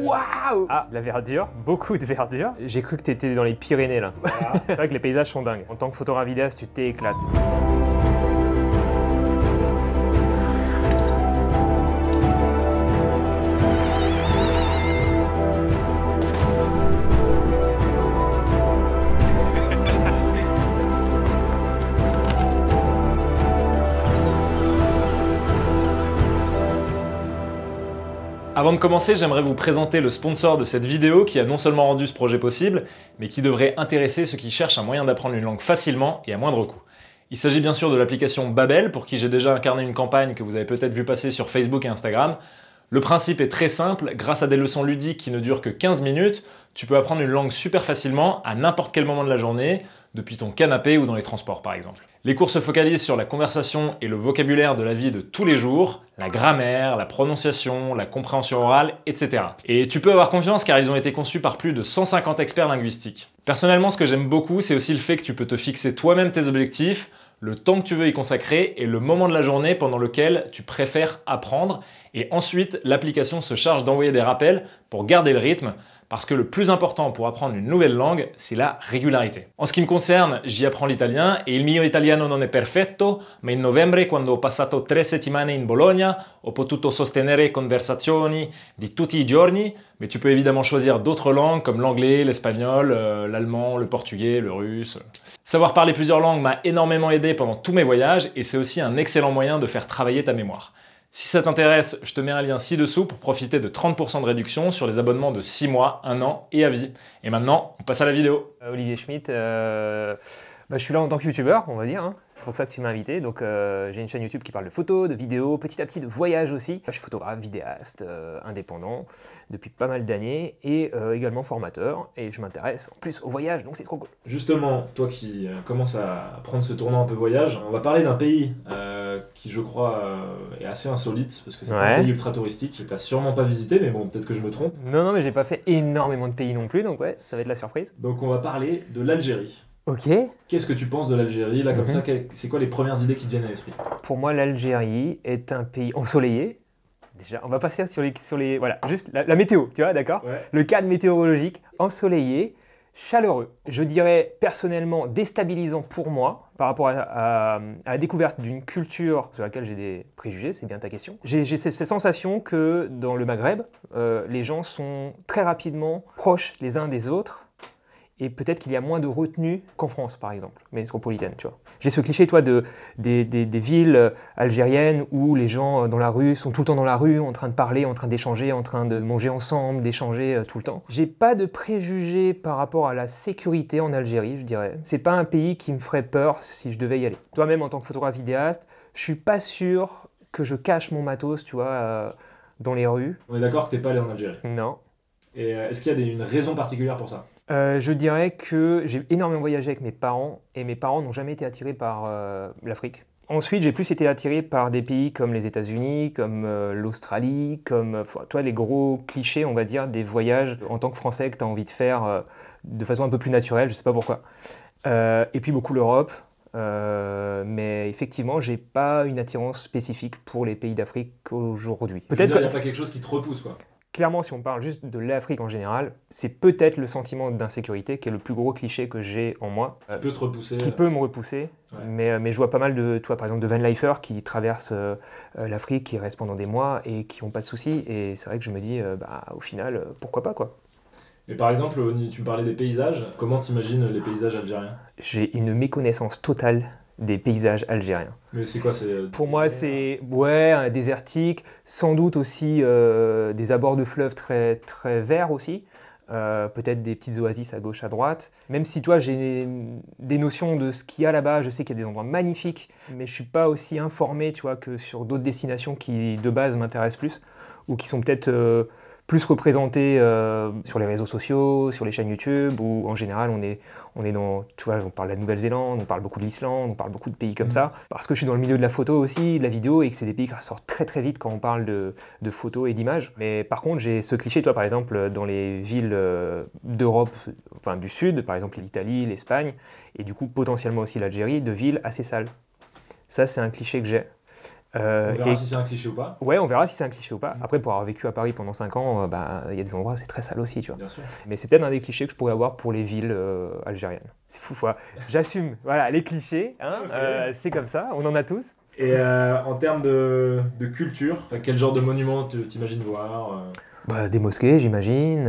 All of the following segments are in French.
Waouh! Ah, la verdure, beaucoup de verdure. J'ai cru que t'étais dans les Pyrénées là. Voilà. C'est vrai que les paysages sont dingues. En tant que photographe vidéaste, tu t'éclates. Avant de commencer, j'aimerais vous présenter le sponsor de cette vidéo qui a non seulement rendu ce projet possible, mais qui devrait intéresser ceux qui cherchent un moyen d'apprendre une langue facilement et à moindre coût. Il s'agit bien sûr de l'application Babbel, pour qui j'ai déjà incarné une campagne que vous avez peut-être vu passer sur Facebook et Instagram. Le principe est très simple, grâce à des leçons ludiques qui ne durent que 15 minutes, tu peux apprendre une langue super facilement à n'importe quel moment de la journée, depuis ton canapé ou dans les transports par exemple. Les cours se focalisent sur la conversation et le vocabulaire de la vie de tous les jours, la grammaire, la prononciation, la compréhension orale, etc. Et tu peux avoir confiance car ils ont été conçus par plus de 150 experts linguistiques. Personnellement, ce que j'aime beaucoup, c'est aussi le fait que tu peux te fixer toi-même tes objectifs, le temps que tu veux y consacrer et le moment de la journée pendant lequel tu préfères apprendre. Et ensuite, l'application se charge d'envoyer des rappels pour garder le rythme, parce que le plus important pour apprendre une nouvelle langue, c'est la régularité. En ce qui me concerne, j'y apprends l'italien et il mio italiano non è perfetto, ma in novembre, quando ho passato 3 settimane in Bologna, ho potuto sostenere conversazioni di tutti i giorni. Mais tu peux évidemment choisir d'autres langues comme l'anglais, l'espagnol, l'allemand, le portugais, le russe. Savoir parler plusieurs langues m'a énormément aidé pendant tous mes voyages et c'est aussi un excellent moyen de faire travailler ta mémoire. Si ça t'intéresse, je te mets un lien ci-dessous pour profiter de 30% de réduction sur les abonnements de 6 mois, 1 an et à vie. Et maintenant, on passe à la vidéo. Olivier Schmitt, je suis là en tant que youtubeur, on va dire. Hein. C'est pour ça que tu m'as invité. Donc j'ai une chaîne YouTube qui parle de photos, de vidéos, petit à petit de voyages aussi. Je suis photographe, vidéaste, indépendant depuis pas mal d'années et également formateur. Et je m'intéresse en plus au voyage, donc c'est trop cool. Justement, toi qui commences à prendre ce tournant un peu voyage, on va parler d'un pays qui je crois est assez insolite parce que c'est un pays ultra touristique que tu n'as sûrement pas visité, mais bon, peut-être que je me trompe. Non, mais j'ai pas fait énormément de pays non plus, donc ouais, ça va être la surprise. Donc on va parler de l'Algérie. Ok. Qu'est-ce que tu penses de l'Algérie, là, comme ça, c'est quoi les premières idées qui te viennent à l'esprit? Pour moi, l'Algérie est un pays ensoleillé. Déjà, on va passer sur les voilà, juste la météo, tu vois, d'accord? Ouais. Le cadre météorologique, ensoleillé, chaleureux. Je dirais personnellement déstabilisant pour moi par rapport à la découverte d'une culture sur laquelle j'ai des préjugés, c'est bien ta question. J'ai cette sensation que dans le Maghreb, les gens sont très rapidement proches les uns des autres. Et peut-être qu'il y a moins de retenue qu'en France, par exemple, métropolitaine, tu vois. J'ai ce cliché, toi, des villes algériennes où les gens dans la rue sont tout le temps dans la rue, en train de parler, en train d'échanger, en train de manger ensemble, d'échanger tout le temps. J'ai pas de préjugés par rapport à la sécurité en Algérie, je dirais. C'est pas un pays qui me ferait peur si je devais y aller. Toi-même, en tant que photographe vidéaste, je suis pas sûr que je cache mon matos, tu vois, dans les rues. On est d'accord que t'es pas allé en Algérie? Non. Et est-ce qu'il y a une raison particulière pour ça? Je dirais que j'ai énormément voyagé avec mes parents et mes parents n'ont jamais été attirés par l'Afrique. Ensuite, j'ai plus été attiré par des pays comme les États-Unis, comme l'Australie, comme toi, les gros clichés, on va dire, des voyages en tant que Français que tu as envie de faire de façon un peu plus naturelle, je ne sais pas pourquoi. Et puis beaucoup l'Europe. Mais effectivement, j'ai pas une attirance spécifique pour les pays d'Afrique aujourd'hui. Peut-être qu'il n'y a pas quelque chose qui te repousse, quoi. Clairement, si on parle juste de l'Afrique en général, c'est peut-être le sentiment d'insécurité qui est le plus gros cliché que j'ai en moi. Qui peut te repousser. Qui peut me repousser. Ouais. Mais je vois pas mal de, toi par exemple, de vanlifers qui traversent l'Afrique, qui restent pendant des mois et qui n'ont pas de soucis. Et c'est vrai que je me dis, au final, pourquoi pas, quoi. Mais par exemple, tu me parlais des paysages. Comment t'imagines les paysages algériens? J'ai une méconnaissance totale des paysages algériens. Mais c'est quoi? Pour moi, c'est un désertique, sans doute aussi des abords de fleuves très, très verts aussi, peut-être des petites oasis à gauche, à droite. Même si toi, j'ai des notions de ce qu'il y a là-bas, je sais qu'il y a des endroits magnifiques, mais je ne suis pas aussi informé, tu vois, que sur d'autres destinations qui, de base, m'intéressent plus, ou qui sont peut-être plus représentés sur les réseaux sociaux, sur les chaînes YouTube, où en général on est dans, tu vois, on parle de la Nouvelle-Zélande, on parle beaucoup de l'Islande, on parle beaucoup de pays comme ça, parce que je suis dans le milieu de la photo aussi, de la vidéo, et que c'est des pays qui ressortent très très vite quand on parle de photos et d'images. Mais par contre, j'ai ce cliché, toi par exemple, dans les villes d'Europe, enfin du Sud, par exemple l'Italie, l'Espagne, et du coup potentiellement aussi l'Algérie, de villes assez sales. Ça c'est un cliché que j'ai. On verra si c'est un cliché ou pas. Ouais, on verra si c'est un cliché ou pas. Après, pour avoir vécu à Paris pendant 5 ans, il y a des endroits où c'est très sale aussi, tu vois. Bien sûr. Mais c'est peut-être un des clichés que je pourrais avoir pour les villes algériennes. C'est fou, j'assume. Voilà, les clichés, hein, c'est comme ça, on en a tous. Et en termes de culture, quel genre de monument t'imagines voir Des mosquées, j'imagine.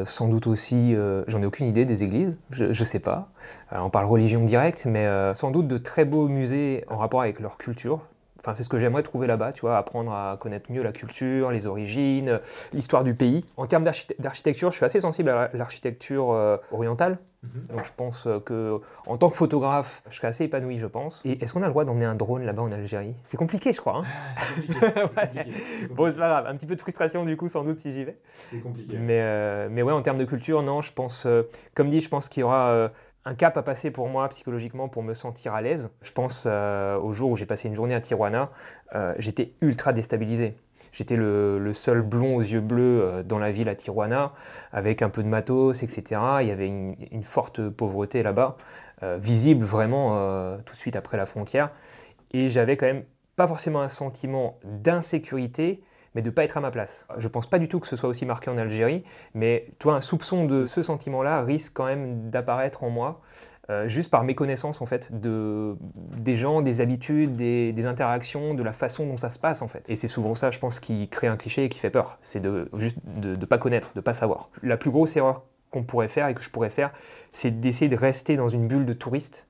Sans doute aussi, j'en ai aucune idée, des églises, je sais pas. On parle religion directe, mais sans doute de très beaux musées en rapport avec leur culture. Enfin, c'est ce que j'aimerais trouver là-bas, tu vois, apprendre à connaître mieux la culture, les origines, l'histoire du pays. En termes d'architecture, je suis assez sensible à l'architecture orientale. Donc je pense que en tant que photographe, je serais assez épanoui, je pense. Et est-ce qu'on a le droit d'emmener un drone là-bas en Algérie? C'est compliqué, je crois. Hein. C'est compliqué. Bon, c'est pas grave. Un petit peu de frustration du coup, sans doute, si j'y vais. C'est compliqué. Mais ouais, en termes de culture, non, je pense, comme dit, je pense qu'il y aura un cap à passer pour moi psychologiquement pour me sentir à l'aise. Je pense au jour où j'ai passé une journée à Tijuana, j'étais ultra déstabilisé. J'étais le seul blond aux yeux bleus dans la ville à Tijuana, avec un peu de matos, etc. Il y avait une forte pauvreté là-bas, visible vraiment tout de suite après la frontière. Et j'avais quand même pas forcément un sentiment d'insécurité, mais de ne pas être à ma place. Je ne pense pas du tout que ce soit aussi marqué en Algérie, mais toi, un soupçon de ce sentiment-là risque quand même d'apparaître en moi, juste par méconnaissance en fait, des gens, des habitudes, des interactions, de la façon dont ça se passe en fait. Et c'est souvent ça, je pense, qui crée un cliché et qui fait peur. C'est juste de ne pas connaître, de ne pas savoir. La plus grosse erreur qu'on pourrait faire et que je pourrais faire, c'est d'essayer de rester dans une bulle de touristes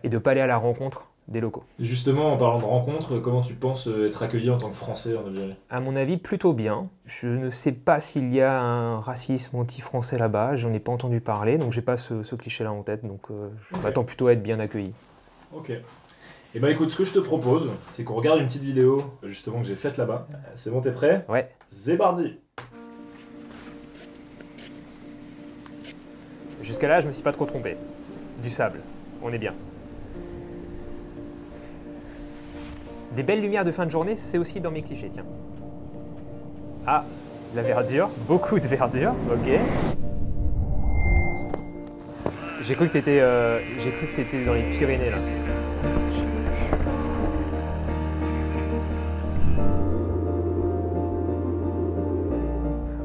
et de ne pas aller à la rencontre des locaux. Justement, en parlant de rencontres, comment tu penses être accueilli en tant que Français en Algérie? À mon avis, plutôt bien. Je ne sais pas s'il y a un racisme anti-français là-bas, j'en ai pas entendu parler, donc j'ai pas ce cliché-là en tête, donc je m'attends plutôt à être bien accueilli. Ok. Et ben écoute, ce que je te propose, c'est qu'on regarde une petite vidéo justement que j'ai faite là-bas. C'est bon, t'es prêt? Ouais. C'est parti. Jusqu'à là, je me suis pas trop trompé. Du sable, on est bien. Des belles lumières de fin de journée, c'est aussi dans mes clichés, tiens. Ah, la verdure, beaucoup de verdure, ok. J'ai cru que t'étais dans les Pyrénées, là.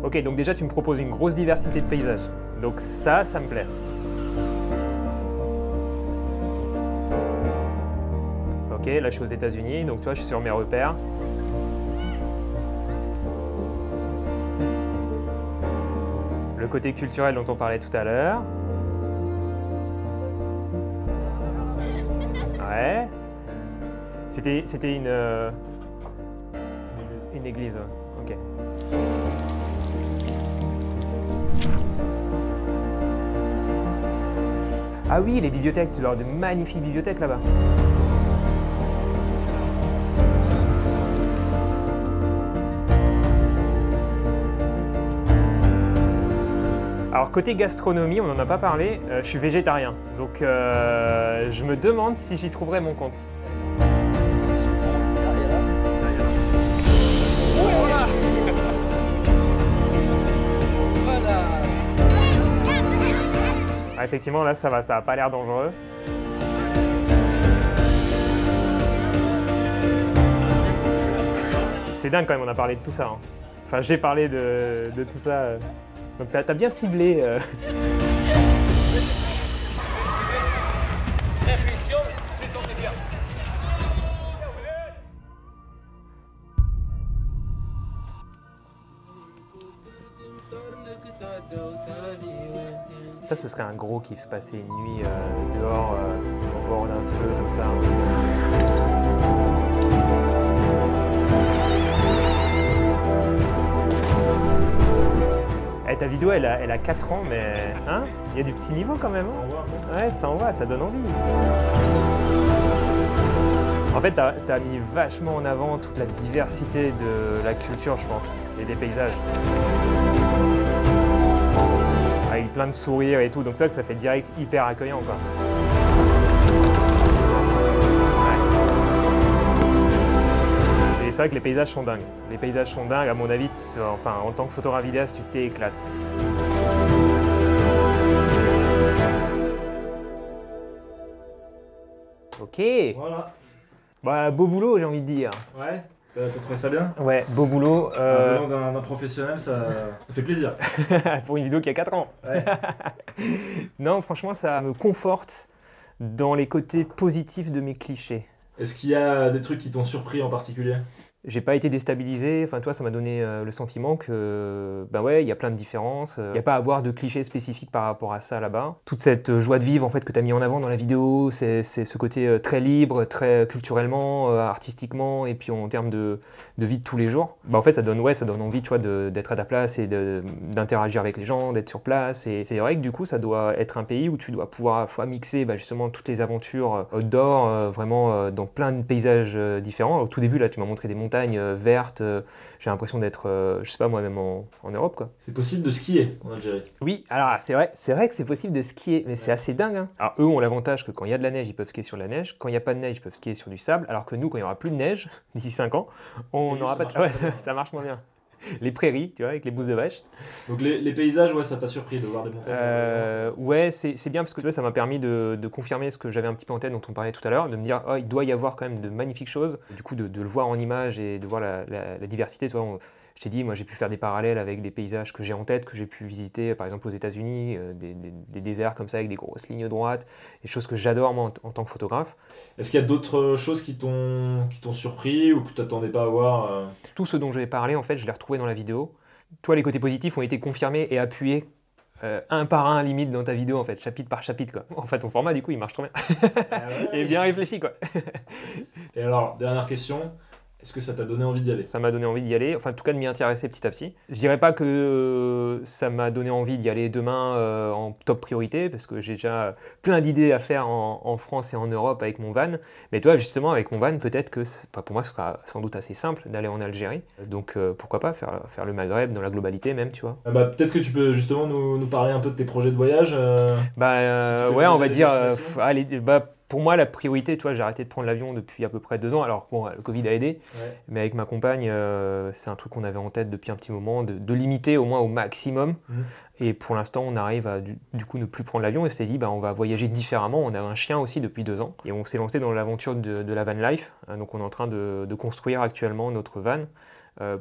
Ok, donc déjà, tu me proposes une grosse diversité de paysages. Donc ça me plaît. Ok, là je suis aux États-Unis, donc toi je suis sur mes repères. Le côté culturel dont on parlait tout à l'heure. Ouais. C'était une église. Ok. Ah oui, les bibliothèques, tu dois avoir de magnifiques bibliothèques là-bas. Alors côté gastronomie, on n'en a pas parlé, je suis végétarien, donc je me demande si j'y trouverai mon compte. Ah, effectivement, là ça a pas l'air dangereux. C'est dingue quand même, on a parlé de tout ça. Hein. Enfin, j'ai parlé de tout ça. Donc t'as bien ciblé. Ça, ce serait un gros kiff, passer une nuit dehors, au bord d'un feu, comme ça. Ta vidéo, elle a 4 ans, mais hein, il y a du petit niveau quand même. Hein, ouais, ça envoie, ça donne envie. En fait, t'as mis vachement en avant toute la diversité de la culture, je pense, et des paysages. Avec plein de sourires et tout, donc ça fait direct hyper accueillant, quoi. Et c'est vrai que les paysages sont dingues. Les paysages sont dingues, à mon avis, enfin, en tant que photographe vidéaste, tu t'éclates. Ok. Voilà. Bah, beau boulot, j'ai envie de dire. Ouais, t'as trouvé ça bien? Ouais, beau boulot. Venant d'un professionnel, ça fait plaisir. Pour une vidéo qui a 4 ans. Ouais. Non, franchement, ça me conforte dans les côtés positifs de mes clichés. Est-ce qu'il y a des trucs qui t'ont surpris en particulier? J'ai pas été déstabilisé, enfin toi ça m'a donné le sentiment que ben ouais, il y a plein de différences, il n'y a pas à avoir de clichés spécifiques par rapport à ça là-bas. Toute cette joie de vivre en fait que tu as mis en avant dans la vidéo, c'est ce côté très libre, très culturellement, artistiquement et puis en termes de vie de tous les jours. Bah en fait ça donne envie tu vois d'être à ta place et d'interagir avec les gens, d'être sur place et c'est vrai que du coup ça doit être un pays où tu dois pouvoir à la fois mixer justement toutes les aventures outdoor vraiment dans plein de paysages différents. Au tout début là tu m'as montré des montagnes vertes, j'ai l'impression d'être, je sais pas moi, même en Europe quoi. C'est possible de skier en Algérie? Oui, alors c'est vrai que c'est possible de skier, mais c'est assez dingue. Hein. Alors eux ont l'avantage que quand il y a de la neige, ils peuvent skier sur la neige, quand il n'y a pas de neige, ils peuvent skier sur du sable, alors que nous, quand il n'y aura plus de neige, d'ici 5 ans, on n'aura pas de... Ouais, ça marche moins bien. Les prairies, tu vois, avec les bousses de vache. Donc les paysages, ouais, ça t'a surpris de voir des montagnes? Ouais, c'est bien parce que tu vois, ça m'a permis de confirmer ce que j'avais un petit peu en tête, dont on parlait tout à l'heure, de me dire, oh, il doit y avoir quand même de magnifiques choses. Du coup, de le voir en image et de voir la diversité, tu vois, je t'ai dit, moi j'ai pu faire des parallèles avec des paysages que j'ai en tête, que j'ai pu visiter, par exemple aux États-Unis, des déserts comme ça avec des grosses lignes droites, des choses que j'adore moi en tant que photographe. Est-ce qu'il y a d'autres choses qui t'ont surpris ou que tu t'attendais pas à voir? Tout ce dont je vais parler, en fait, je l'ai retrouvé dans la vidéo. Toi, les côtés positifs ont été confirmés et appuyés un par un limite dans ta vidéo, en fait, chapitre par chapitre, quoi. En fait, ton format, du coup, il marche trop bien. Et bien réfléchi, quoi. Et alors, dernière question. Est-ce que ça t'a donné envie d'y aller? Ça m'a donné envie d'y aller, enfin en tout cas de m'y intéresser petit à petit. Je dirais pas que ça m'a donné envie d'y aller demain en top priorité, parce que j'ai déjà plein d'idées à faire en France et en Europe avec mon van. Mais toi justement avec mon van, peut-être que pour moi ce sera sans doute assez simple d'aller en Algérie. Donc pourquoi pas faire le Maghreb dans la globalité même, tu vois. Peut-être que tu peux justement nous parler un peu de tes projets de voyage. Ouais, on va dire, allez, pour moi, la priorité, toi, j'ai arrêté de prendre l'avion depuis à peu près 2 ans. Alors, bon, le Covid a aidé, mais avec ma compagne, c'est un truc qu'on avait en tête depuis un petit moment, de limiter au moins au maximum. Et pour l'instant, on arrive à du coup ne plus prendre l'avion et s'était dit, on va voyager différemment. On a un chien aussi depuis 2 ans et on s'est lancé dans l'aventure de la van life. Donc, on est en train de construire actuellement notre van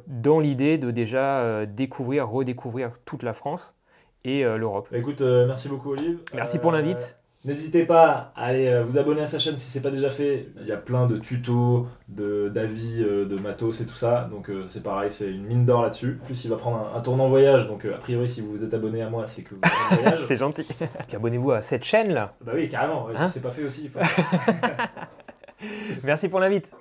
dans l'idée de déjà redécouvrir toute la France et l'Europe. Écoute, merci beaucoup, Olive. Merci pour l'invite. N'hésitez pas à aller vous abonner à sa chaîne si ce n'est pas déjà fait. Il y a plein de tutos, d'avis, de matos et tout ça. Donc c'est pareil, c'est une mine d'or là-dessus. En plus, il va prendre un tournant voyage. Donc a priori, si vous vous êtes abonné à moi, c'est que vous êtes en voyage. C'est gentil. Puis abonnez-vous à cette chaîne là. Bah oui, carrément. Si c'est pas fait aussi, il faut... Merci pour l'invite.